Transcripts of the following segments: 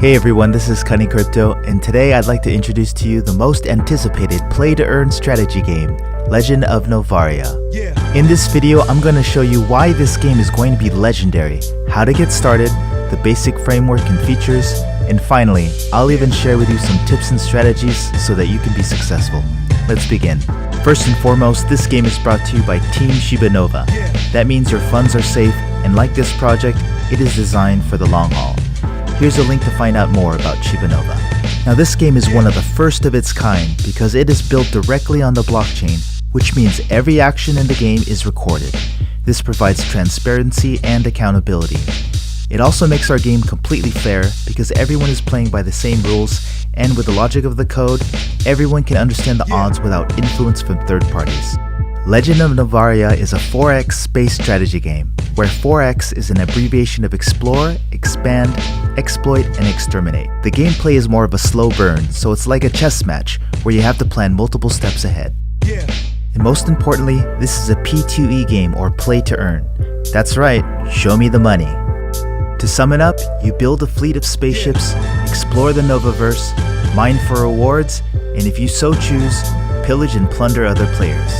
Hey everyone, this is Cunny Crypto, and today I'd like to introduce to you the most anticipated play-to-earn strategy game, Legend of Novaria. In this video, I'm going to show you why this game is going to be legendary, how to get started, the basic framework and features, and finally, I'll even share with you some tips and strategies so that you can be successful. Let's begin. First and foremost, this game is brought to you by Team Shiba Nova. That means your funds are safe, and like this project, it is designed for the long haul. Here's a link to find out more about Shiba Nova. Now this game is one of the first of its kind because it is built directly on the blockchain, which means every action in the game is recorded. This provides transparency and accountability. It also makes our game completely fair because everyone is playing by the same rules, and with the logic of the code, everyone can understand the odds without influence from third parties. Legend of Novaria is a 4X space strategy game, where 4X is an abbreviation of explore, expand, exploit, and exterminate. The gameplay is more of a slow burn, so it's like a chess match, where you have to plan multiple steps ahead. And most importantly, this is a P2E game, or play to earn. That's right, show me the money. To sum it up, you build a fleet of spaceships, explore the Novaverse, mine for rewards, and if you so choose, pillage and plunder other players.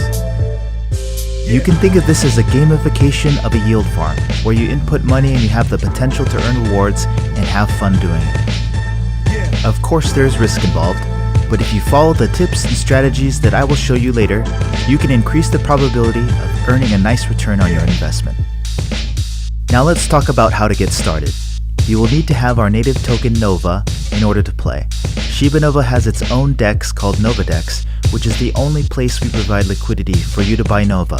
You can think of this as a gamification of a yield farm, where you input money and you have the potential to earn rewards and have fun doing it. Of course there's risk involved, but if you follow the tips and strategies that I will show you later, you can increase the probability of earning a nice return on your investment. Now let's talk about how to get started. You will need to have our native token Nova in order to play. Shiba Nova has its own DEX called NovaDex, which is the only place we provide liquidity for you to buy Nova.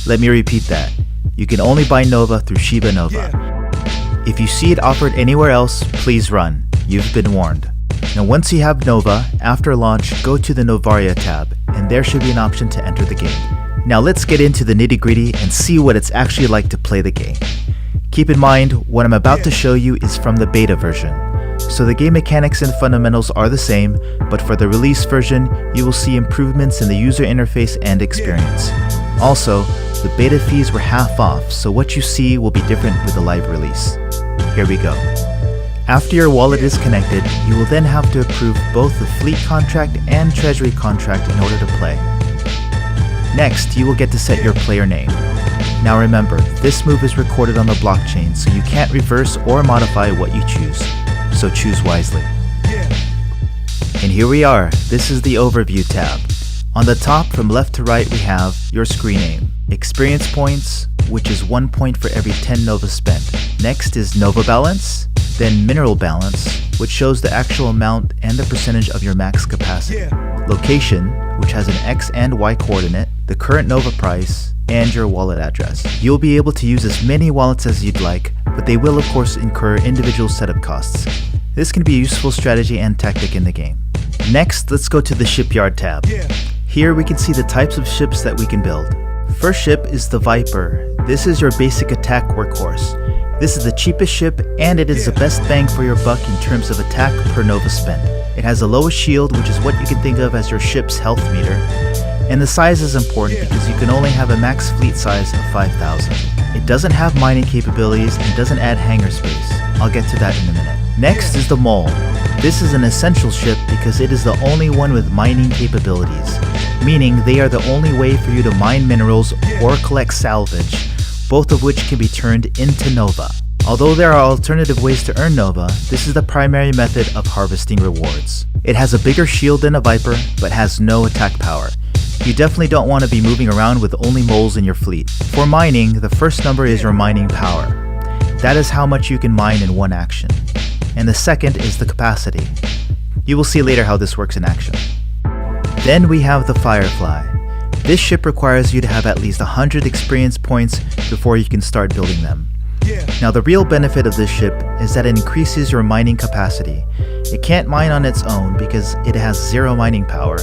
Let me repeat that. You can only buy Nova through Shiba Nova. If you see it offered anywhere else, please run. You've been warned. Now once you have Nova, after launch, go to the Novaria tab, and there should be an option to enter the game. Now let's get into the nitty-gritty and see what it's actually like to play the game. Keep in mind, what I'm about to show you is from the beta version. So the game mechanics and fundamentals are the same, but for the release version, you will see improvements in the user interface and experience. Also, the beta fees were half off, so what you see will be different with the live release. Here we go. After your wallet is connected, you will then have to approve both the fleet contract and treasury contract in order to play. Next, you will get to set your player name. Now remember, this move is recorded on the blockchain, so you can't reverse or modify what you choose. So choose wisely. And here we are. This is the overview tab. On the top from left to right we have your screen name, experience points, which is 1 point for every 10 Nova spent. Next is Nova balance, then mineral balance, which shows the actual amount and the percentage of your max capacity. Location, which has an X and Y coordinate, the current Nova price, and your wallet address. You'll be able to use as many wallets as you'd like, but they will of course incur individual setup costs. This can be a useful strategy and tactic in the game. Next, let's go to the shipyard tab. Here we can see the types of ships that we can build. First ship is the Viper. This is your basic attack workhorse. This is the cheapest ship, and it is the best bang for your buck in terms of attack per Nova spent. It has the lowest shield, which is what you can think of as your ship's health meter. And the size is important because you can only have a max fleet size of 5,000. It doesn't have mining capabilities and doesn't add hangar space. I'll get to that in a minute. Next is the Mole. This is an essential ship because it is the only one with mining capabilities, meaning they are the only way for you to mine minerals or collect salvage, both of which can be turned into Nova. Although there are alternative ways to earn Nova, this is the primary method of harvesting rewards. It has a bigger shield than a Viper, but has no attack power. You definitely don't want to be moving around with only moles in your fleet. For mining, the first number is your mining power. That is how much you can mine in one action. And the second is the capacity. You will see later how this works in action. Then we have the Firefly. This ship requires you to have at least 100 experience points before you can start building them. Now the real benefit of this ship is that it increases your mining capacity. It can't mine on its own because it has zero mining power,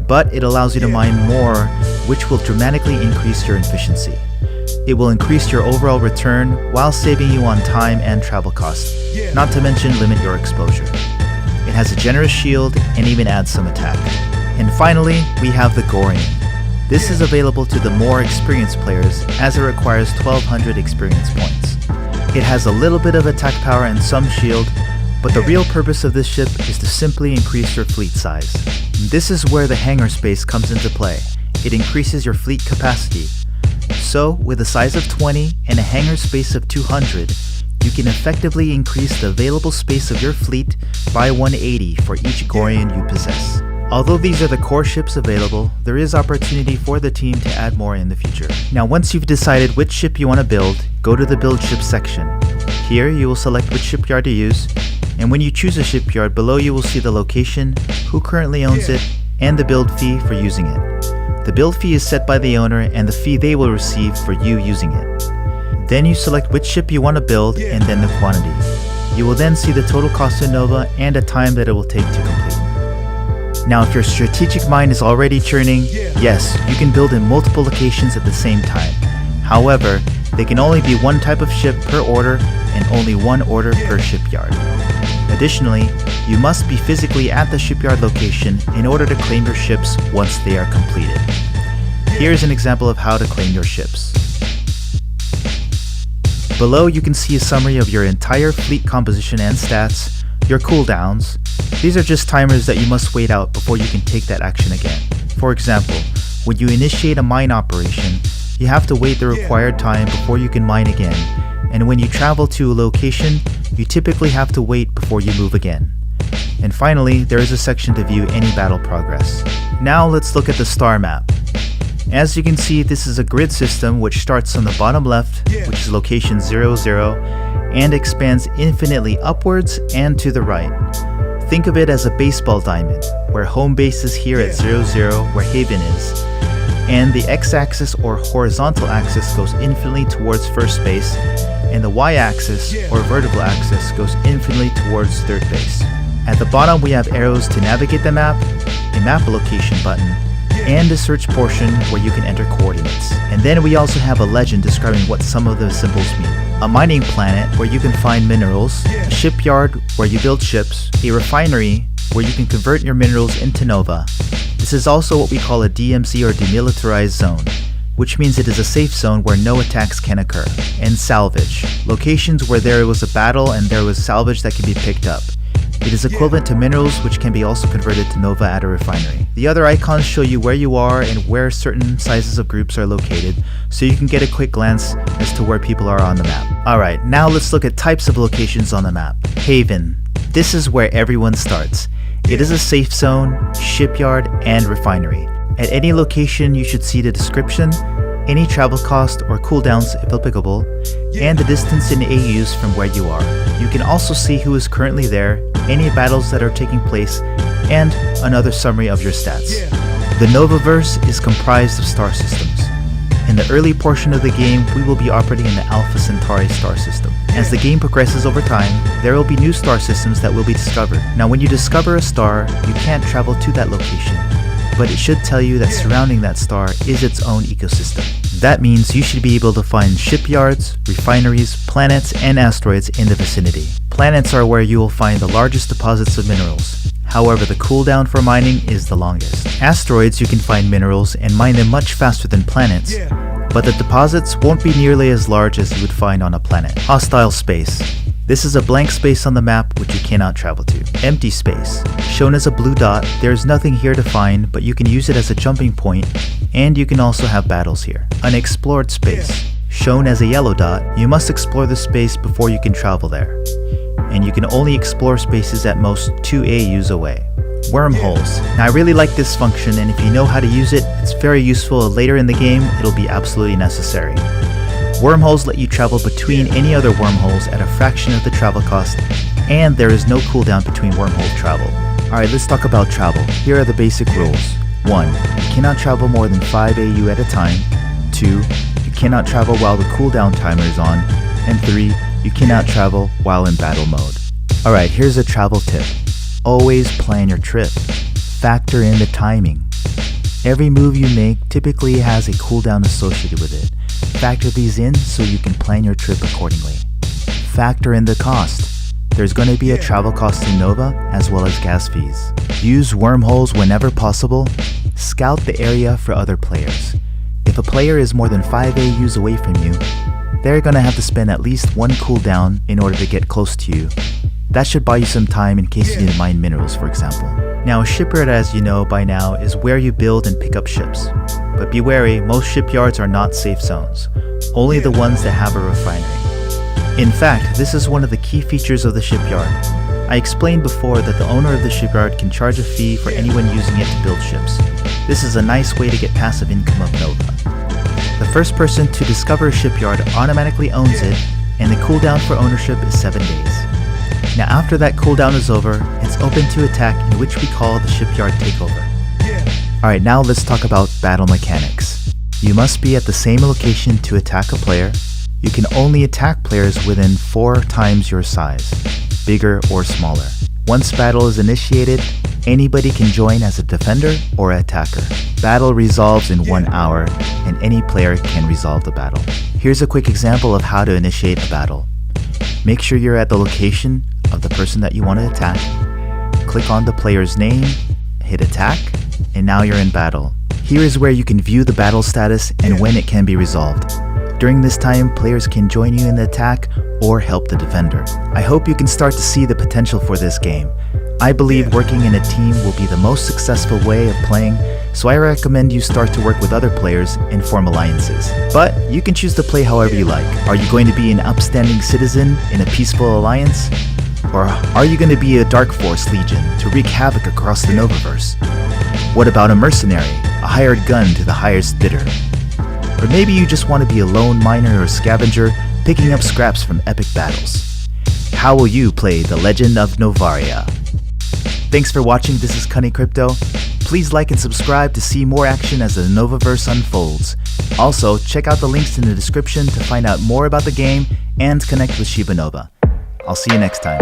but it allows you to mine more, which will dramatically increase your efficiency. It will increase your overall return while saving you on time and travel costs, not to mention limit your exposure. It has a generous shield and even adds some attack. And finally, we have the Gorian. This is available to the more experienced players as it requires 1200 experience points. It has a little bit of attack power and some shield, But the real purpose of this ship is to simply increase your fleet size. This is where the hangar space comes into play. It increases your fleet capacity. So, with a size of 20 and a hangar space of 200, you can effectively increase the available space of your fleet by 180 for each Gorian you possess. Although these are the core ships available, there is opportunity for the team to add more in the future. Now once you've decided which ship you want to build, go to the build ship section. Here you will select which shipyard to use, and when you choose a shipyard, below you will see the location, who currently owns it, and the build fee for using it. The build fee is set by the owner and the fee they will receive for you using it. Then you select which ship you want to build and then the quantity. You will then see the total cost in Nova and a time that it will take to complete. Now if your strategic mind is already churning, yes, you can build in multiple locations at the same time. However, they can only be one type of ship per order and only one order per shipyard. Additionally, you must be physically at the shipyard location in order to claim your ships once they are completed. Here's an example of how to claim your ships. Below you can see a summary of your entire fleet composition and stats, your cooldowns. These are just timers that you must wait out before you can take that action again. For example, when you initiate a mine operation, you have to wait the required time before you can mine again, and when you travel to a location, you typically have to wait before you move again. And finally, there is a section to view any battle progress. Now let's look at the star map. As you can see, this is a grid system which starts on the bottom left, which is location 00, and expands infinitely upwards and to the right. Think of it as a baseball diamond, where home base is here at 00, where Haven is, and the x-axis or horizontal axis goes infinitely towards first base, and the y-axis or vertical axis goes infinitely towards third base. At the bottom we have arrows to navigate the map, a map location button, and a search portion where you can enter coordinates. And then we also have a legend describing what some of the symbols mean. A mining planet where you can find minerals, a shipyard where you build ships, a refinery where you can convert your minerals into Nova. This is also what we call a DMZ or demilitarized zone, which means it is a safe zone where no attacks can occur. And salvage, locations where there was a battle and there was salvage that can be picked up. It is equivalent to minerals which can be also converted to Nova at a refinery. The other icons show you where you are and where certain sizes of groups are located, so you can get a quick glance as to where people are on the map. Alright, now let's look at types of locations on the map. Haven. This is where everyone starts. It is a safe zone, shipyard, and refinery. At any location you should see the description, any travel cost or cooldowns if applicable, and the distance in AUs from where you are. You can also see who is currently there, any battles that are taking place, and another summary of your stats. The Novaverse is comprised of star systems. In the early portion of the game, we will be operating in the Alpha Centauri star system. As the game progresses over time, there will be new star systems that will be discovered. Now when you discover a star, you can't travel to that location, but it should tell you that surrounding that star is its own ecosystem. That means you should be able to find shipyards, refineries, planets, and asteroids in the vicinity. Planets are where you will find the largest deposits of minerals. However, the cooldown for mining is the longest. Asteroids, you can find minerals and mine them much faster than planets, but the deposits won't be nearly as large as you would find on a planet. Hostile space. This is a blank space on the map which you cannot travel to. Empty space. Shown as a blue dot, there is nothing here to find, but you can use it as a jumping point, and you can also have battles here. Unexplored space. Shown as a yellow dot, you must explore the space before you can travel there, and you can only explore spaces at most 2 AUs away. Wormholes. Now I really like this function, and if you know how to use it, it's very useful. Later in the game, it'll be absolutely necessary. Wormholes let you travel between any other wormholes at a fraction of the travel cost, and there is no cooldown between wormhole travel. Alright, let's talk about travel. Here are the basic rules. 1. You cannot travel more than 5 AU at a time. 2. You cannot travel while the cooldown timer is on. And 3. You cannot travel while in battle mode. Alright, here's a travel tip. Always plan your trip. Factor in the timing. Every move you make typically has a cooldown associated with it. Factor these in so you can plan your trip accordingly. Factor in the cost. There's going to be a travel cost in Nova as well as gas fees. Use wormholes whenever possible. Scout the area for other players. If a player is more than 5 AUs away from you, they're going to have to spend at least one cooldown in order to get close to you. That should buy you some time in case you need to mine minerals, for example. Now, a shipyard, as you know by now, is where you build and pick up ships. But be wary, most shipyards are not safe zones, only the ones that have a refinery. In fact, this is one of the key features of the shipyard. I explained before that the owner of the shipyard can charge a fee for anyone using it to build ships. This is a nice way to get passive income of Nova. The first person to discover a shipyard automatically owns it, and the cooldown for ownership is 7 days. Now after that cooldown is over, it's open to attack, in which we call the shipyard takeover. Alright, now let's talk about battle mechanics. You must be at the same location to attack a player. You can only attack players within 4 times your size, bigger or smaller. Once battle is initiated, anybody can join as a defender or attacker. Battle resolves in 1 hour, and any player can resolve the battle. Here's a quick example of how to initiate a battle. Make sure you're at the location of the person that you want to attack. Click on the player's name, hit attack, and now you're in battle. Here is where you can view the battle status and when it can be resolved. During this time, players can join you in the attack or help the defender. I hope you can start to see the potential for this game. I believe working in a team will be the most successful way of playing, so I recommend you start to work with other players and form alliances. But you can choose to play however you like. Are you going to be an upstanding citizen in a peaceful alliance? Or are you going to be a Dark Force Legion to wreak havoc across the Novaverse? What about a mercenary, a hired gun to the highest bidder? Or maybe you just want to be a lone miner or scavenger picking up scraps from epic battles. How will you play the Legend of Novaria? Thanks for watching. This is Cunny Crypto. Please like and subscribe to see more action as the Novaverse unfolds. Also, check out the links in the description to find out more about the game and connect with Shiba Nova. I'll see you next time.